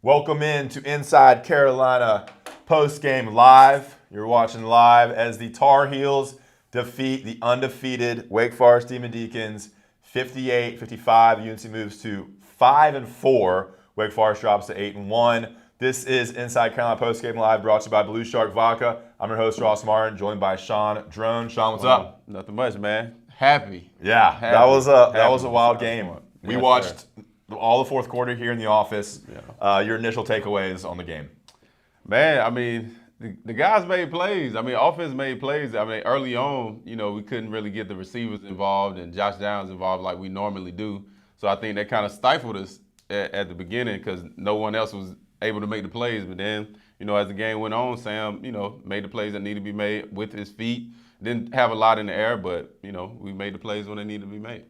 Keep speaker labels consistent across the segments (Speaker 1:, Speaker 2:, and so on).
Speaker 1: Welcome in to Inside Carolina Postgame Live. You're watching live as the Tar Heels defeat the undefeated Wake Forest Demon Deacons 58-55. UNC moves to 5-4. Wake Forest drops to 8-1. This is Inside Carolina Postgame Live, brought to you by Blue Shark Vodka. I'm your host, Ross Martin, joined by Sean Drone. Sean, what's up?
Speaker 2: Nothing much, man. Happy.
Speaker 1: Yeah,
Speaker 2: Happy.
Speaker 1: that was a wild game. We
Speaker 2: Yes,
Speaker 1: watched
Speaker 2: sir.
Speaker 1: all the fourth quarter here in the office.
Speaker 2: Yeah.
Speaker 1: Your initial takeaways on the game?
Speaker 2: Man, I mean, the guys made plays. I mean, offense made plays. I mean, early on, we couldn't really get the receivers involved and Josh Downs involved like we normally do. So I think that kind of stifled us at the beginning because no one else was able to make the plays. But then, as the game went on, Sam, made the plays that needed to be made with his feet. Didn't have a lot in the air, but, we made the plays when they needed to be made.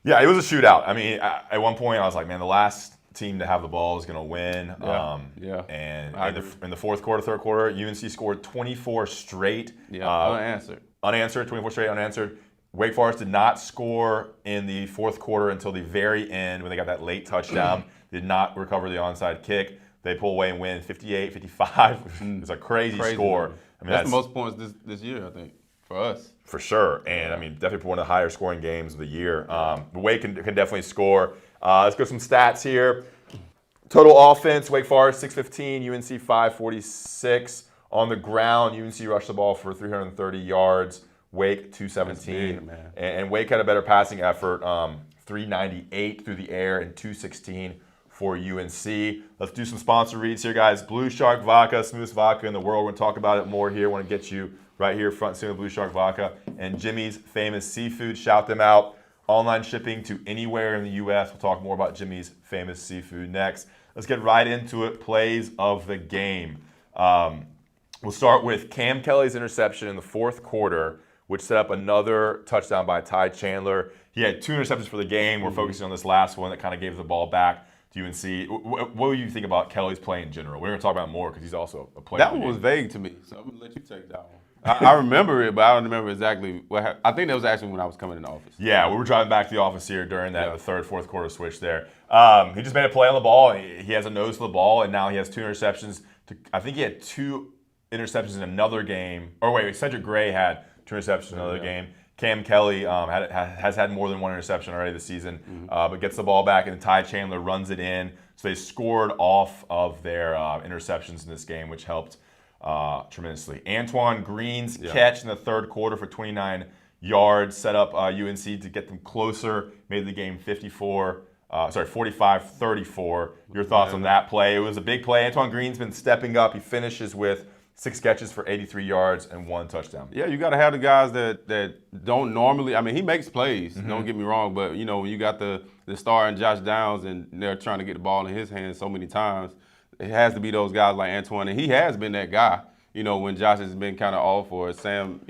Speaker 1: Yeah, it was a shootout. I mean, at one point I was like, man, the last team to have the ball is going to win.
Speaker 2: Yeah.
Speaker 1: And in the fourth quarter, third quarter, UNC scored 24 straight.
Speaker 2: Yeah, unanswered.
Speaker 1: 24 straight unanswered. Wake Forest did not score in the fourth quarter until the very end when they got that late touchdown. Did not recover the onside kick. They pull away and win 58-55. It's a crazy score.
Speaker 2: Man.
Speaker 1: I mean,
Speaker 2: that's the most points this year, I think, for us.
Speaker 1: For sure. And, I mean, definitely one of the higher scoring games of the year. The Wake can definitely score. Let's go some stats here. Total offense, Wake Forest 615, UNC 546. On the ground, UNC rushed the ball for 330 yards, Wake 217.
Speaker 2: Big, man.
Speaker 1: And Wake had a better passing effort, 398 through the air and 216 for UNC. Let's do some sponsor reads here, guys. Blue Shark Vodka, smoothest vodka in the world. We're going to talk about it more here. Want to get you right here front and center with Blue Shark Vodka. And Jimmy's Famous Seafood. Shout them out. Online shipping to anywhere in the U.S. We'll talk more about Jimmy's Famous Seafood next. Let's get right into it. Plays of the game. We'll start with Cam Kelly's interception in the fourth quarter, which set up another touchdown by Ty Chandler. He had 2 interceptions for the game. We're focusing on this last one that kind of gave the ball back to UNC. What do you think about Kelly's play in general? We're going to talk about it more because he's also a player.
Speaker 2: That one was vague to me, so I'm going to let you take that one. I remember it, but I don't remember exactly what happened. I think that was actually when I was coming in the office.
Speaker 1: Yeah, we were driving back to the office here during the third, fourth quarter switch there. He just made a play on the ball. He has a nose to the ball, and now he has 2 interceptions. I think he had 2 interceptions in another game. Or wait, Cedric Gray had 2 interceptions in another game. Cam Kelly has had more than 1 interception already this season, but gets the ball back, and Ty Chandler runs it in. So they scored off of their interceptions in this game, which helped tremendously. Antoine Green's catch in the third quarter for 29 yards set up UNC to get them closer, made the game 45-34. Your thoughts on that play? It was a big play. Antoine Green's been stepping up. He finishes with 6 catches for 83 yards and 1 touchdown.
Speaker 2: Yeah, you got to have the guys that don't normally. I mean, he makes plays. Don't get me wrong, but when you got the star and Josh Downs and they're trying to get the ball in his hands so many times, it has to be those guys like Antoine, and he has been that guy. When Josh has been kind of off or Sam,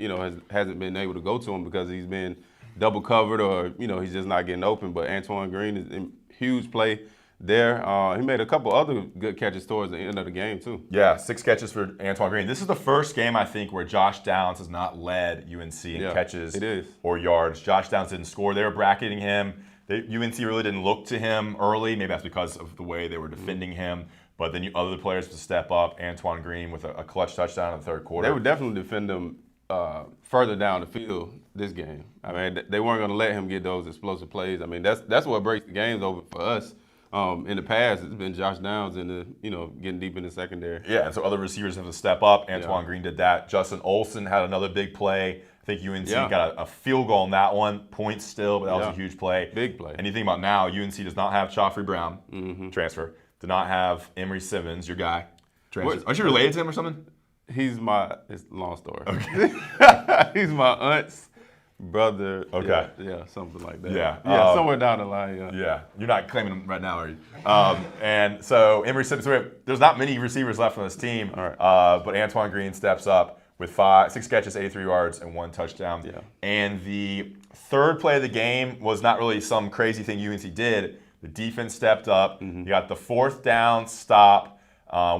Speaker 2: hasn't been able to go to him because he's been double covered or he's just not getting open. But Antoine Green is in huge play there. He made a couple other good catches towards the end of the game too.
Speaker 1: Yeah, 6 catches for Antoine Green. This is the first game, I think, where Josh Downs has not led UNC in catches or yards. Josh Downs didn't score. They were bracketing him. UNC really didn't look to him early. Maybe that's because of the way they were defending him. But then other players to step up. Antoine Green with a clutch touchdown in the third quarter.
Speaker 2: They would definitely defend him further down the field this game. I mean, they weren't going to let him get those explosive plays. I mean, that's what breaks the games over for us. In the past, it's been Josh Downs getting deep in the secondary.
Speaker 1: Yeah, and so other receivers have to step up. Antoine Green did that. Justin Olsen had another big play. I think UNC got a field goal on that one. Points still, but that was a huge play.
Speaker 2: Big play.
Speaker 1: And you think about now, UNC does not have Joffrey Brown, transfer. Did not have Emory Simmons, your guy, transfer. Aren't you related to him or something?
Speaker 2: It's a long story. Okay. He's my aunt's brother.
Speaker 1: Okay.
Speaker 2: Yeah, something like that.
Speaker 1: Yeah.
Speaker 2: Somewhere down the line,
Speaker 1: Yeah. You're not claiming him right now, are you? And so Emory Simmons, there's not many receivers left on this team,
Speaker 2: All right.
Speaker 1: But Antoine Green steps up with 6 catches, 83 yards, and 1 touchdown.
Speaker 2: Yeah. And
Speaker 1: the third play of the game was not really some crazy thing UNC did. The defense stepped up. You got the 4th down stop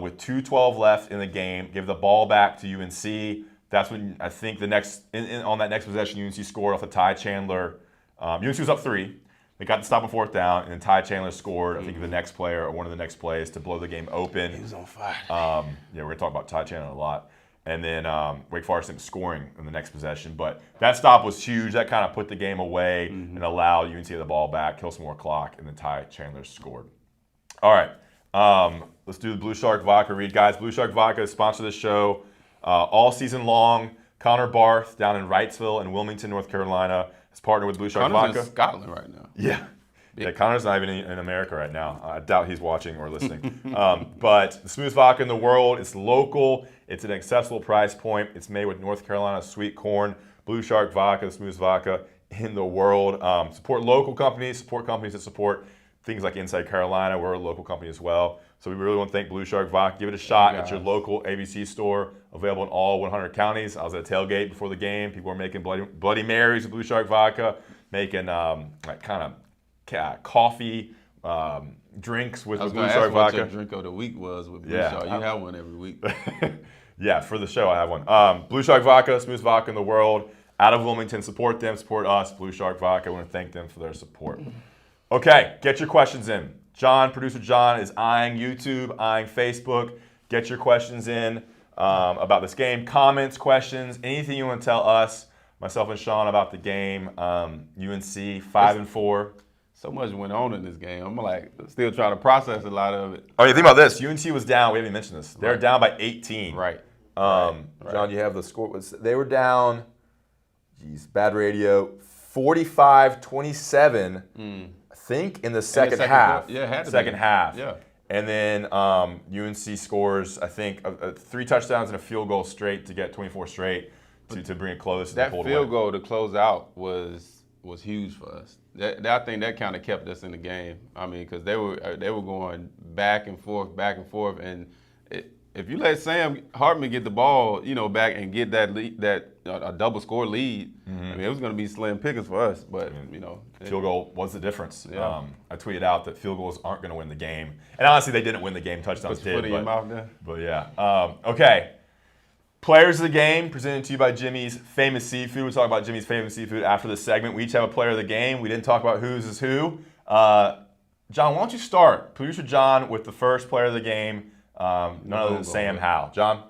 Speaker 1: with 2:12 left in the game. Give the ball back to UNC. That's when I think on that next possession, UNC scored off the Ty Chandler. UNC was up 3. They got the stop on 4th down, and then Ty Chandler scored, I think, the next player or one of the next plays to blow the game open.
Speaker 2: He was on fire.
Speaker 1: Yeah, we're going to talk about Ty Chandler a lot. And then Wake Forest ended up scoring in the next possession. But that stop was huge. That kind of put the game away and allowed UNC to get the ball back, kill some more clock, and then Ty Chandler scored. All right. Let's do the Blue Shark Vodka read. Guys, Blue Shark Vodka sponsor this show all season long. Connor Barth down in Wrightsville in Wilmington, North Carolina, is partnered with Blue Shark
Speaker 2: Connor's
Speaker 1: Vodka.
Speaker 2: in Scotland right now.
Speaker 1: Yeah. Yeah, Connor's not even in America right now. I doubt he's watching or listening. But the smoothest vodka in the world. It's local. It's an accessible price point. It's made with North Carolina sweet corn. Blue Shark Vodka, the smoothest vodka in the world. Support local companies. Support companies that support things like Inside Carolina. We're a local company as well. So we really want to thank Blue Shark Vodka. Give it a shot at your local ABC store. Available in all 100 counties. I was at a tailgate before the game. People were making Bloody Marys with Blue Shark Vodka. Making like kind of coffee, drinks with Blue Shark Vodka.
Speaker 2: What your drink of the week was with Blue Shark. You have one every week.
Speaker 1: Yeah, for the show I have one. Blue Shark Vodka, smoothest vodka in the world. Out of Wilmington, support them, support us. Blue Shark Vodka, I want to thank them for their support. Okay, get your questions in. John, producer John, is eyeing YouTube, eyeing Facebook. Get your questions in about this game. Comments, questions, anything you want to tell us, myself and Sean, about the game. UNC 5-4.
Speaker 2: So much went on in this game. I'm like still trying to process a lot of it.
Speaker 1: Oh, yeah, think about this. UNC was down. We haven't even mentioned this. They were down by 18.
Speaker 2: Right.
Speaker 1: John, you have the score. They were down, bad radio, 45-27, I think, in the second half.
Speaker 2: Yeah, it had to
Speaker 1: second
Speaker 2: be.
Speaker 1: half.
Speaker 2: Yeah.
Speaker 1: And then UNC scores, I think, 3 touchdowns and a field goal straight to get 24 straight to bring it close.
Speaker 2: That field goal to close out was huge for us. I think that kind of kept us in the game. I mean, because they were going back and forth, and if you let Sam Hartman get the ball, back and get that lead, a double score lead, I mean, it was going to be slim pickings for us. But
Speaker 1: field goal was the difference.
Speaker 2: Yeah.
Speaker 1: I tweeted out that field goals aren't going to win the game, and honestly, they didn't win the game. Touchdowns
Speaker 2: put your foot in your mouth there.
Speaker 1: But yeah, okay. Players of the game presented to you by Jimmy's Famous Seafood. We'll talk about Jimmy's Famous Seafood after this segment. We each have a player of the game. We didn't talk about whose is who. John, why don't you start? Producer John with the first player of the game, none other than Sam Howell. John?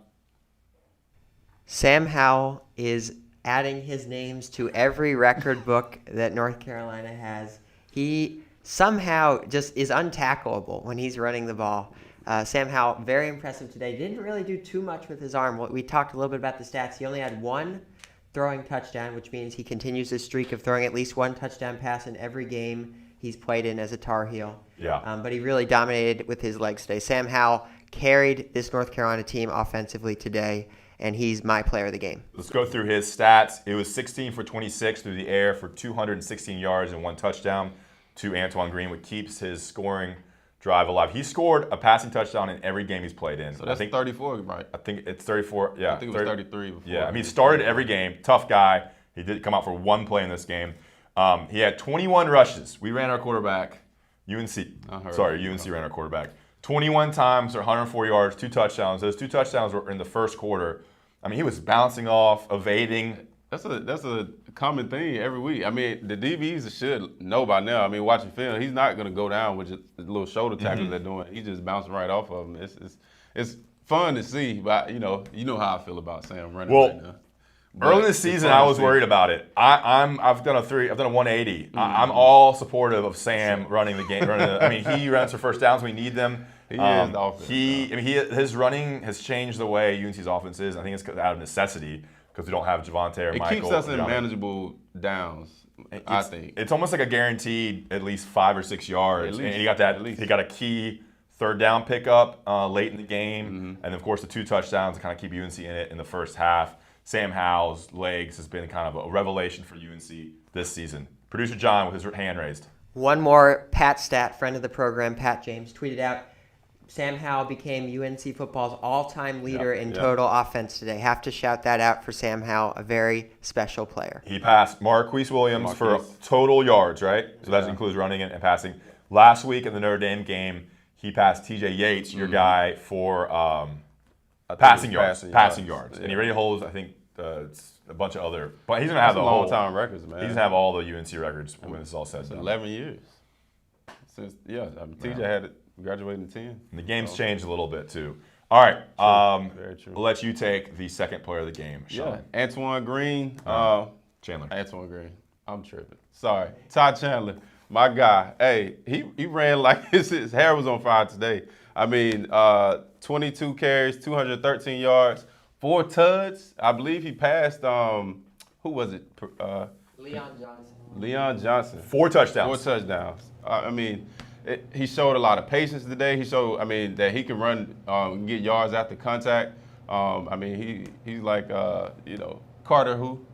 Speaker 3: Sam Howell is adding his names to every record book that North Carolina has. He somehow just is untackleable when he's running the ball. Sam Howell, very impressive today. Didn't really do too much with his arm. We talked a little bit about the stats. He only had 1 throwing touchdown, which means he continues his streak of throwing at least 1 touchdown pass in every game he's played in as a Tar Heel.
Speaker 1: Yeah.
Speaker 3: But he really dominated with his legs today. Sam Howell carried this North Carolina team offensively today, and he's my player of the game.
Speaker 1: Let's go through his stats. It was 16 for 26 through the air for 216 yards and 1 touchdown to Antoine Green, which keeps his scoring drive alive. He scored a passing touchdown in every game he's played in.
Speaker 2: So that's 34, right?
Speaker 1: I think it's 34. Yeah,
Speaker 2: I think it was 33 before.
Speaker 1: Yeah, I mean, he started every game. Tough guy. He did come out for 1 play in this game. He had 21 rushes. We ran our quarterback. UNC ran our quarterback 21 times for 104 yards, 2 touchdowns. Those 2 touchdowns were in the first quarter. I mean, he was bouncing off, evading.
Speaker 2: That's a common thing every week. I mean, the DBs should know by now. I mean, watching film, he's not going to go down with just the little shoulder tackles they're doing. He's just bouncing right off of them. It's fun to see, but you know how I feel about Sam running right now.
Speaker 1: Early in the season, I was worried about it. I've done a 180. I'm all supportive of Sam running the game. I mean, he runs for first downs when we need them.
Speaker 2: He is the offense.
Speaker 1: His running has changed the way UNC's offense is. I think it's out of necessity because we don't have Javonte or Michael.
Speaker 2: It keeps us in manageable downs. I think
Speaker 1: it's almost like a guaranteed at least 5 or 6 yards. And he got that. He got a key third down pickup late in the game, and of course the 2 touchdowns to kind of keep UNC in it in the first half. Sam Howell's legs has been kind of a revelation for UNC this season. Producer John with his hand raised.
Speaker 3: One more Pat stat, friend of the program, Pat James, tweeted out, Sam Howell became UNC football's all-time leader in total offense today. Have to shout that out for Sam Howell, a very special player.
Speaker 1: He passed Marquise Williams for total yards, right? So that includes running and passing. Last week in the Notre Dame game, he passed TJ Yates, your guy, for passing yards. Yeah. And he already holds, I think, it's a bunch of other. But he's gonna have
Speaker 2: That's
Speaker 1: the
Speaker 2: a long
Speaker 1: whole
Speaker 2: time records, man.
Speaker 1: He's gonna have all the UNC records when this is all said and done.
Speaker 2: 11 years since. TJ had it graduated in 10.
Speaker 1: And the game's changed a little bit too. All right,
Speaker 2: Very true.
Speaker 1: we'll let you take the second player of the game, Sean.
Speaker 2: Yeah, Antoine Green.
Speaker 1: Chandler.
Speaker 2: Antoine Green. I'm tripping. Sorry, Todd Chandler, my guy. Hey, he ran like his hair was on fire today. I mean, 22 carries, 213 yards, 4 tuds. I believe he passed. Who was it? Leon Johnson.
Speaker 1: 4 touchdowns.
Speaker 2: 4 touchdowns. I mean, he showed a lot of patience today. He showed, that he can run, get yards after contact. I mean, he's like, Carter who,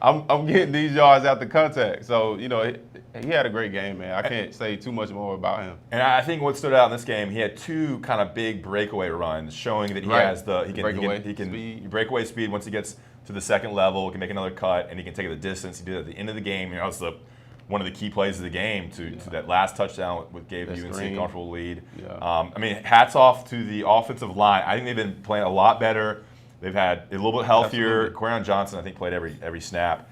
Speaker 2: I'm getting these yards after contact. So, he had a great game, man. I can't say too much more about him.
Speaker 1: And I think what stood out in this game, he had 2 kind of big breakaway runs, showing that he has breakaway speed once he gets to the second level, can make another cut, and he can take it the distance. He did it at the end of the game. It was one of the key plays of the game to that last touchdown, which gave UNC a comfortable lead.
Speaker 2: Yeah.
Speaker 1: Hats off to the offensive line. I think they've been playing a lot better. They've had a little bit healthier. Quarion Johnson, I think, played every snap.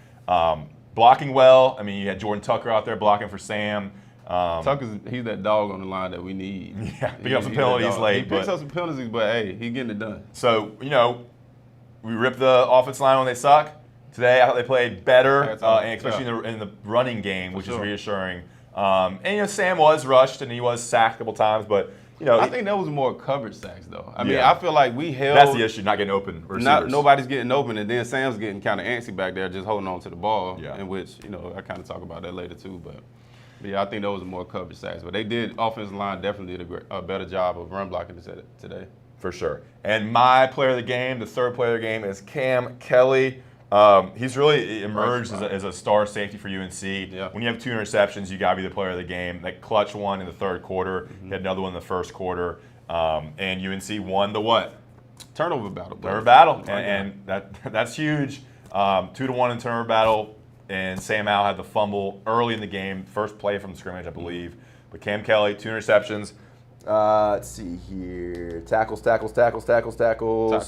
Speaker 1: Blocking well. I mean, you had Jordan Tucker out there blocking for Sam.
Speaker 2: He's that dog on the line that we need.
Speaker 1: Yeah, picking up some penalties late.
Speaker 2: He picks up some penalties, but hey, he's getting it done.
Speaker 1: So, we ripped the offense line when they suck. Today, I thought they played better, and especially in the running game, which is reassuring. And Sam was rushed and he was sacked a couple times, but
Speaker 2: I think that was more coverage sacks though. I mean, I feel like we held.
Speaker 1: That's the issue, not getting open.
Speaker 2: Nobody's getting open, and then Sam's getting kind of antsy back there, just holding on to the ball.
Speaker 1: Yeah.
Speaker 2: In which I kind of talk about that later too, but yeah, I think those were more coverage sacks. But they did offensive line definitely did a better job of run blocking today.
Speaker 1: For sure. And my player of the game, the third player of the game, is Cam Kelly. He's really emerged as a star safety for UNC.
Speaker 2: Yeah.
Speaker 1: When you have 2 interceptions, you got to be the player of the game. That clutch one in the third quarter. He had another one in the first quarter. And UNC won the what?
Speaker 2: Turnover battle.
Speaker 1: Turnover battle. And that's huge. 2-1 in turnover battle. And Sam Howell had the fumble early in the game. First play from scrimmage, I believe. But Cam Kelly, 2 interceptions. Let's see here. Tackles.
Speaker 2: Todd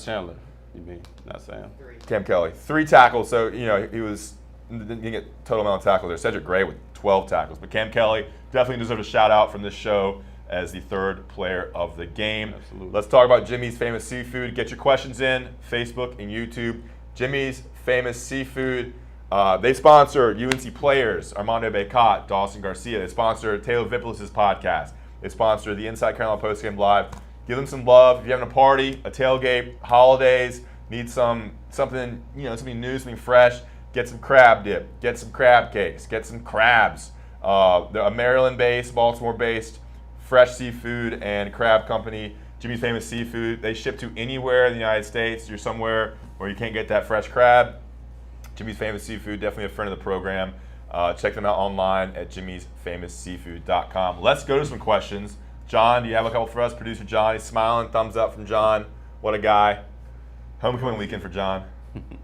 Speaker 2: Chandler, you mean, not Sam.
Speaker 1: Cam Kelly, 3 tackles. So, he didn't get total amount of tackles there. Cedric Gray with 12 tackles. But Cam Kelly definitely deserves a shout out from this show as the third player of the game.
Speaker 2: Absolutely.
Speaker 1: Let's talk about Jimmy's Famous Seafood. Get your questions in, Facebook and YouTube. Jimmy's Famous Seafood. They sponsor UNC players, Armando Baycott, Dawson Garcia. They sponsor Taylor Vippolis' podcast. They sponsor the Inside Carolina Postgame Live. Give them some love. If you're having a party, a tailgate, holidays, need something new, something fresh, get some crab dip, get some crab cakes, get some crabs. They're a Maryland-based, Baltimore-based fresh seafood and crab company, Jimmy's Famous Seafood. They ship to anywhere in the United States. You're somewhere where you can't get that fresh crab. Jimmy's Famous Seafood, definitely a friend of the program. Check them out online at jimmysfamousseafood.com. Let's go to some questions. John, do you have a couple for us? Producer John, he's smiling. Thumbs up from John. What a guy. Homecoming weekend for John.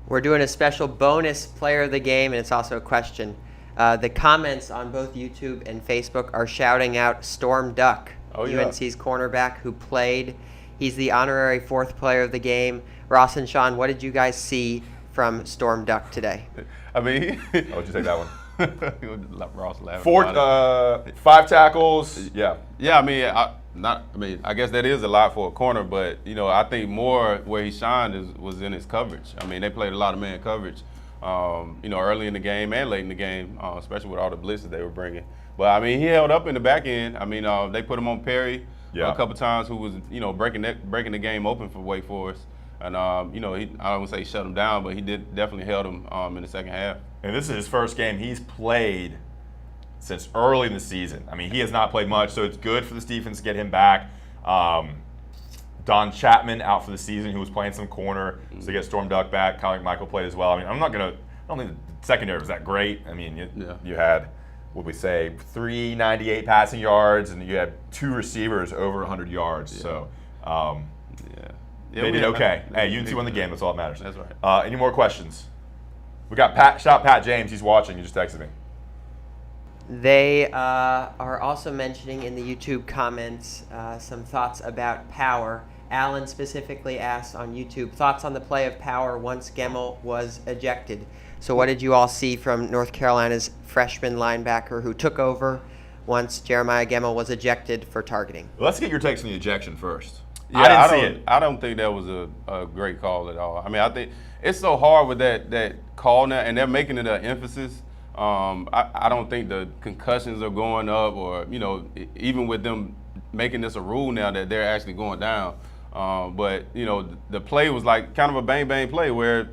Speaker 3: We're doing a special bonus player of the game, and it's also a question. The comments on both YouTube and Facebook are shouting out Storm Duck, UNC's cornerback who played. He's the honorary 4th player of the game. Ross and Sean, what did you guys see from Storm Duck today?
Speaker 2: I mean,
Speaker 1: What'd you take that one?
Speaker 2: Ross laughing.
Speaker 1: 5 tackles. Yeah.
Speaker 2: Yeah, I guess that is a lot for a corner, but I think more where he shined was in his coverage. I mean, they played a lot of man coverage, early in the game and late in the game, especially with all the blitzes they were bringing. But I mean, he held up in the back end. I mean, they put him on Perry a couple times, who was breaking the game open for Wake Forest. And I don't say shut him down, but he definitely held him in the second half.
Speaker 1: And this is his first game he's played since early in the season. I mean, he has not played much, so it's good for this defense to get him back. Don Chapman out for the season, who was playing some corner, so they get Storm Duck back. Kyle Michael played as well. I mean, I don't think the secondary was that great. I mean, you had, 398 passing yards, and you had 2 receivers over 100 yards. Yeah. So, they did okay. Hey, UNC won the game. That's all that matters.
Speaker 2: That's right.
Speaker 1: Any more questions? We got Pat James. He's watching. He just texted me.
Speaker 3: They are also mentioning in the YouTube comments some thoughts about power. Alan specifically asked on YouTube, thoughts on the play of Power once Gemmel was ejected. So what did you all see from North Carolina's freshman linebacker who took over once Jeremiah Gemmel was ejected for targeting?
Speaker 1: Let's get your takes on the ejection first.
Speaker 2: Yeah,
Speaker 1: I didn't see it.
Speaker 2: I don't think that was a great call at all. I mean, I think it's so hard with that call now, and they're making it an emphasis. I don't think the concussions are going up, or even with them making this a rule now that they're actually going down. But the play was like kind of a bang bang play where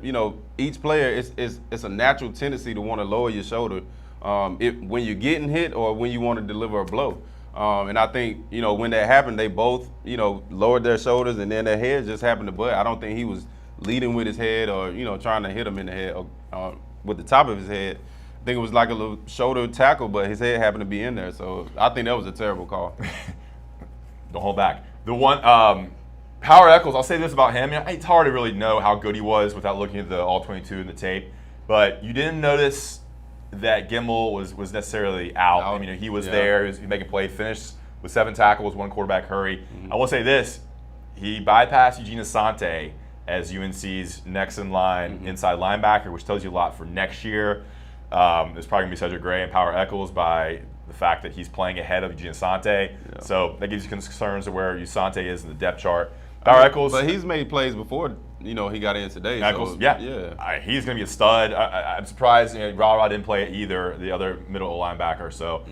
Speaker 2: each player it's a natural tendency to want to lower your shoulder when you're getting hit or when you want to deliver a blow. And I think when that happened, they both lowered their shoulders and then their heads just happened to butt. I don't think he was leading with his head or trying to hit him in the head or with the top of his head. I think it was like a little shoulder tackle, but his head happened to be in there. So I think that was a terrible call.
Speaker 1: Don't hold back. The one, Power Echols, I'll say this about him. It's hard to really know how good he was without looking at the All-22 and the tape. But you didn't notice that Gemmel was necessarily out. I mean, he was there. He was making play. Finished with 7 tackles, 1 quarterback hurry. I will say this. He bypassed Eugene Asante as UNC's next in line inside linebacker, which tells you a lot for next year. There's probably going to be Cedric Gray and Power Echols by the fact that he's playing ahead of Eugene Asante. Yeah. So that gives you concerns of where Asante is in the depth chart. Power Echols.
Speaker 2: But he's made plays before, he got in today.
Speaker 1: Echols,
Speaker 2: so,
Speaker 1: yeah. He's going to be a stud. I'm surprised Ra didn't play either, the other middle linebacker. So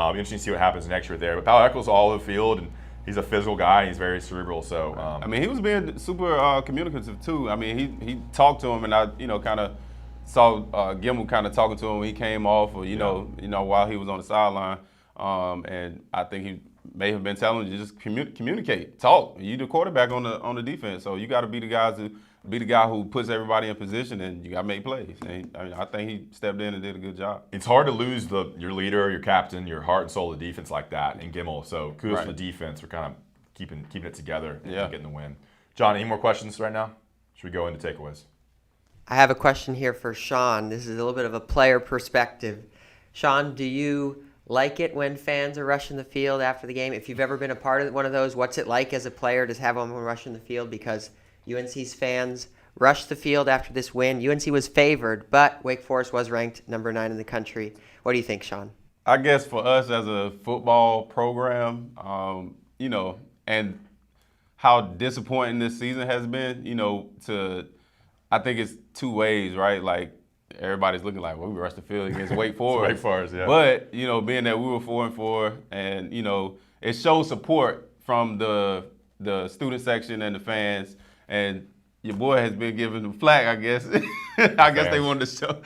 Speaker 1: interesting to see what happens next year there. But Power Echols all over the field, and he's a physical guy. And he's very cerebral. So
Speaker 2: I mean, he was being super communicative too. I mean, he talked to him, and I kind of saw Gemmel kind of talking to him when he came off, or while he was on the sideline. And I think he may have been telling him to just communicate, talk. You the quarterback on the defense, so you got to be the guy who puts everybody in position, and you got to make plays. And I think he stepped in and did a good job.
Speaker 1: It's hard to lose your leader, your captain, your heart and soul of the defense like that in Gemmel. So kudos to the defense for kind of keeping it together and getting the win. John, any more questions right now? Should we go into takeaways?
Speaker 3: I have a question here for Sean. This is a little bit of a player perspective. Sean, do you like it when fans are rushing the field after the game? If you've ever been a part of one of those, what's it like as a player to have them rushing the field? Because UNC's fans rushed the field after this win. UNC was favored, but Wake Forest was ranked number 9 in the country. What do you think, Sean?
Speaker 2: I guess for us as a football program, and how disappointing this season has been, I think it's two ways, right? Like, everybody's looking like, well, we rushed the field against Wake Forest.
Speaker 1: Wake Forest, yeah.
Speaker 2: But, being that we were 4-4, and, it shows support from the student section and the fans. And your boy has been given them flack, I guess. I guess they wanted to show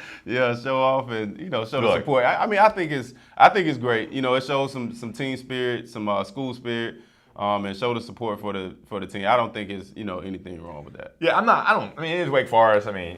Speaker 2: off and, show the support. I think it's great. It shows some team spirit, some school spirit. And show the support for the team. I don't think it's anything wrong with that.
Speaker 1: Yeah, it is Wake Forest. I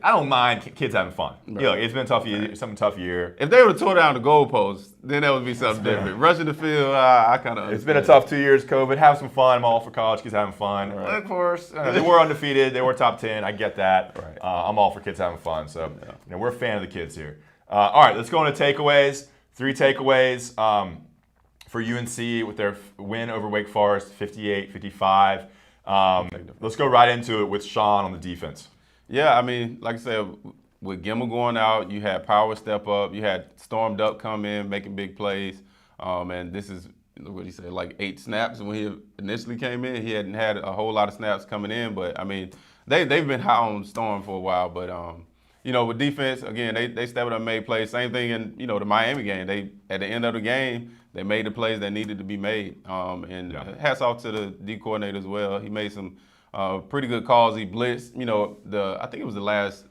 Speaker 1: don't mind kids having fun.
Speaker 2: Right.
Speaker 1: It's been a tough year, something tough year.
Speaker 2: If they would have tore down the goalposts, then that would be something different. Rushing the field, I kind of.
Speaker 1: It's been a tough 2 years. COVID. Have some fun. I'm all for college kids having fun.
Speaker 2: Right.
Speaker 1: Wake Forest. They were undefeated. They were top 10. I get that.
Speaker 2: Right.
Speaker 1: I'm all for kids having fun. So we're a fan of the kids here. All right, let's go into takeaways. 3 takeaways. For UNC with their win over Wake Forest, 58-55. Let's go right into it with Sean on the defense.
Speaker 2: Yeah, like I said, with Gemmel going out, you had Power step up. You had Storm Duck come in, making big plays. And this is, what he said, like 8 snaps when he initially came in. He hadn't had a whole lot of snaps coming in. But, they've been high on Storm for a while. But, with defense, again, they stepped up and made plays. Same thing in, the Miami game. At the end of the game, they made the plays that needed to be made. Hats off to the D coordinator as well. He made some pretty good calls. He blitzed. I think it was the last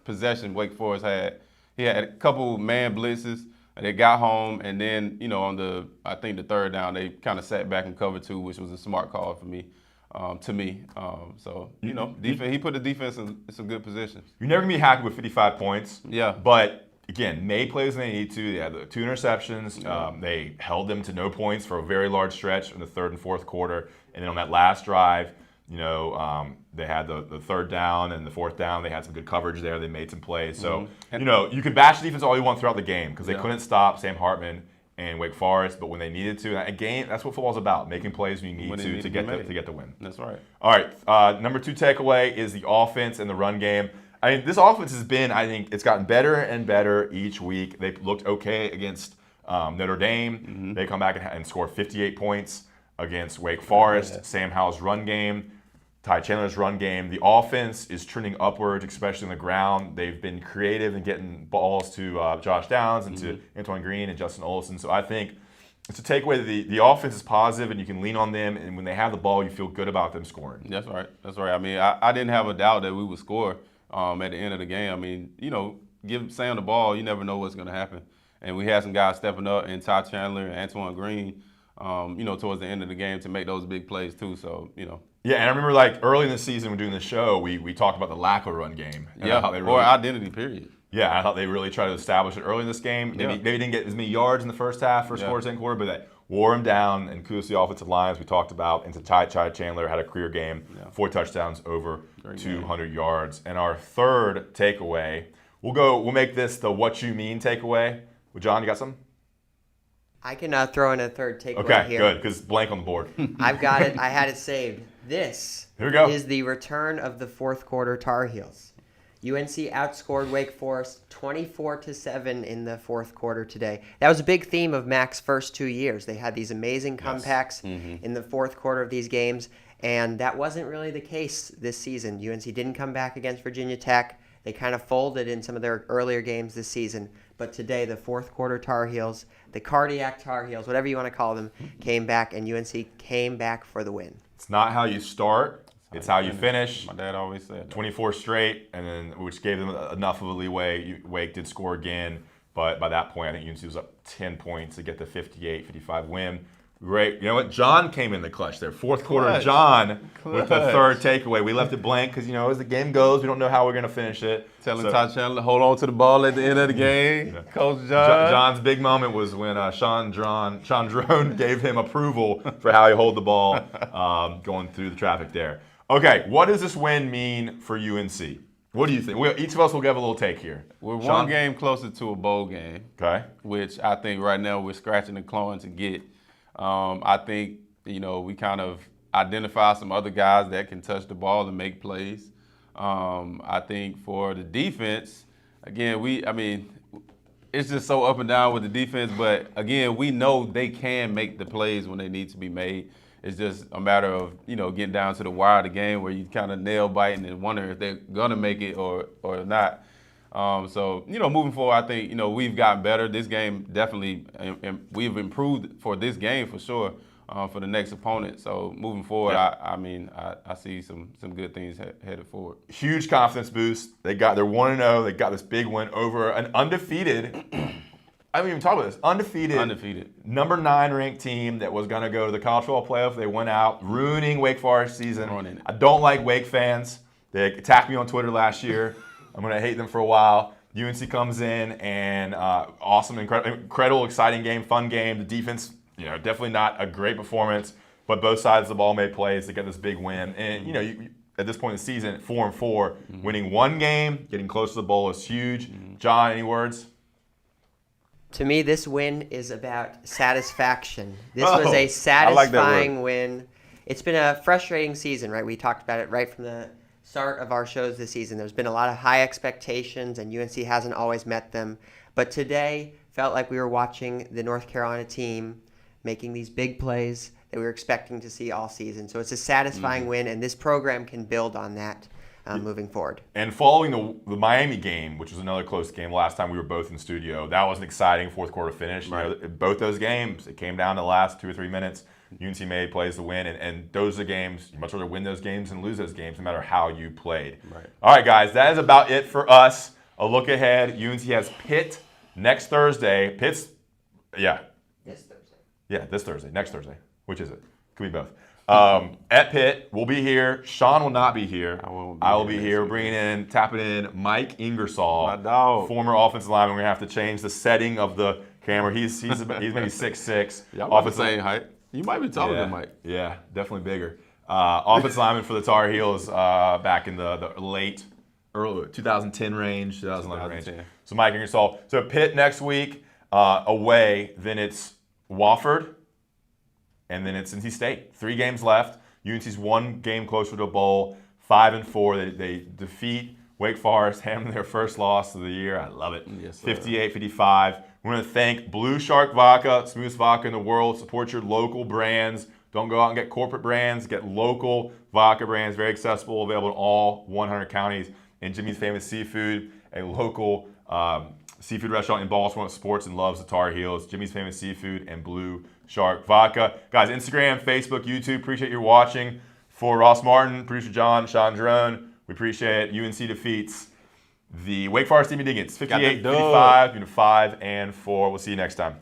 Speaker 2: possession Wake Forest had. He had a couple man blitzes. They got home, and then on the 3rd down, they kind of sat back and covered 2, which was a smart call for me. Defense. He put the defense in some good positions.
Speaker 1: You're never gonna be happy with 55 points.
Speaker 2: Yeah,
Speaker 1: but. Again, made plays when they need to. They had the 2 interceptions. They held them to no points for a very large stretch in the 3rd and 4th quarter. And then on that last drive, they had the 3rd down and the 4th down. They had some good coverage there. They made some plays. So, you can bash the defense all you want throughout the game because they couldn't stop Sam Hartman and Wake Forest, but when they needed to, a game, that's what football's about, making plays when you
Speaker 2: When
Speaker 1: need
Speaker 2: they
Speaker 1: to get the win.
Speaker 2: That's right.
Speaker 1: All right, number 2 takeaway is the offense and the run game. I mean, this offense has been, I think, it's gotten better and better each week. They looked okay against Notre Dame. They come back and score 58 points against Wake Forest. Sam Howell's run game, Ty Chandler's run game. The offense is trending upwards, especially on the ground. They've been creative in getting balls to Josh Downs and to Antoine Green and Justin Olson. So I think it's a takeaway that the offense is positive and you can lean on them. And when they have the ball, you feel good about them scoring.
Speaker 2: That's right. That's right. I mean, I didn't have a doubt that we would score at the end of the game. I mean, give Sam the ball, you never know what's going to happen. And we had some guys stepping up, and Ty Chandler and Antoine Green, towards the end of the game to make those big plays too. So,
Speaker 1: Yeah, and I remember like early in the season when doing the show, we talked about the lack of run game.
Speaker 2: Or identity, period.
Speaker 1: Yeah, I thought they really tried to establish it early in this game. Maybe didn't get as many yards in the first quarter, second quarter, but that wore them down. And kudos to the offensive lines we talked about. And to Ty Chandler had a career game, 4 touchdowns, over 200 yards. And our third takeaway, we'll make this the what you mean takeaway. Well, John, you got something?
Speaker 3: I can throw in a third takeaway
Speaker 1: Okay,
Speaker 3: here.
Speaker 1: good, because blank on the board.
Speaker 3: I've got it. I had it saved. This
Speaker 1: Here we go.
Speaker 3: is the return of the fourth quarter Tar Heels. UNC outscored Wake Forest 24-7 in the fourth quarter today. That was a big theme of Mac's first 2 years. They had these amazing comebacks in the fourth quarter of these games, and that wasn't really the case this season. UNC didn't come back against Virginia Tech. They kind of folded in some of their earlier games this season. But today, the fourth quarter Tar Heels, the cardiac Tar Heels, whatever you want to call them, came back, and UNC came back for the win.
Speaker 1: It's not how you start, it's how you finish.
Speaker 2: My dad always said that.
Speaker 1: 24 straight, and then which gave them enough of a leeway. Wake did score again, but by that point, I think UNC was up 10 points to get the 58-55 win. Great. You know what? John came in the clutch there. Fourth quarter, John with the third takeaway. We left it blank because, as the game goes, we don't know how we're going to finish it.
Speaker 2: Telling Ty Chandler to hold on to the ball at the end of the game. Coach John.
Speaker 1: John's big moment was when Sean Drone gave him approval for how he hold the ball going through the traffic there. Okay, what does this win mean for UNC? What do you think? Each of us will give a little take here.
Speaker 2: We're
Speaker 1: Sean?
Speaker 2: one game closer to a bowl game.
Speaker 1: Okay.
Speaker 2: Which I think right now we're scratching and clawing to get. I think, we kind of identify some other guys that can touch the ball and make plays. I think for the defense, again, it's just so up and down with the defense. But, again, we know they can make the plays when they need to be made. It's just a matter of, getting down to the wire of the game where you kind of nail biting and wonder if they're going to make it or not. Moving forward, I think, we've gotten better. This game definitely, we've improved for this game for sure, for the next opponent. So moving forward, I see some good things headed forward.
Speaker 1: Huge confidence boost. They're 1-0. They got this big win over an undefeated, I haven't even talked about this, undefeated number 9 ranked team that was going to go to the college football playoff. They went out, ruining Wake Forest season. I don't like Wake fans. They attacked me on Twitter last year. I'm going to hate them for a while. UNC comes in and awesome, incredible, exciting game, fun game. The defense, definitely not a great performance, but both sides of the ball made plays to get this big win. And, you, at this point in the season, 4-4, winning one game, getting close to the bowl is huge. John, any words?
Speaker 3: To me, this win is about satisfaction. This was a satisfying win. It's been a frustrating season, right? We talked about it right from the start of our shows this season. There's been a lot of high expectations, and UNC hasn't always met them. But today felt like we were watching the North Carolina team making these big plays that we were expecting to see all season. So it's a satisfying win, and this program can build on that moving forward. And
Speaker 1: following the Miami game, which was another close game last time we were both in studio, that was an exciting fourth quarter finish. Right. Both those games, it came down to the last 2 or 3 minutes. UNC made plays to win, and those are games, you much rather win those games than lose those games, no matter how you played.
Speaker 2: Right.
Speaker 1: All right, guys, that is about it for us. A look ahead. UNC has Pitt next Thursday. This Thursday. Yeah, this Thursday. Next Thursday. Which is it? Could be both. At Pitt, we'll be here. Sean will not be here. I will be here. Tapping in Mike Ingersoll,
Speaker 2: my dog,
Speaker 1: former offensive lineman. We're gonna have to change the setting of the camera. He's maybe 6'6".
Speaker 2: Y'all about the same height. You might be taller than Mike.
Speaker 1: Yeah, definitely bigger. Offensive lineman for the Tar Heels back in the early 2010 range, 2011 range. So Mike Ingersoll. So Pitt next week. Away, then it's Wofford, and then it's NC State. 3 games left. UNC's 1 game closer to a bowl. 5-4. They defeat Wake Forest, hand them their first loss of the year. I love it.
Speaker 2: Yes, sir.
Speaker 1: 58-55. We want to thank Blue Shark Vodka, smoothest vodka in the world. Support your local brands. Don't go out and get corporate brands. Get local vodka brands. Very accessible, available in all 100 counties. And Jimmy's Famous Seafood, a local seafood restaurant in Baltimore that supports and loves the Tar Heels. Jimmy's Famous Seafood and Blue Shark Vodka. Guys, Instagram, Facebook, YouTube, appreciate you watching. For Ross Martin, producer John, Sean Drone, we appreciate it. UNC defeats the Wake Forest team in Diggins. 58-55, 5-4. We'll see you next time.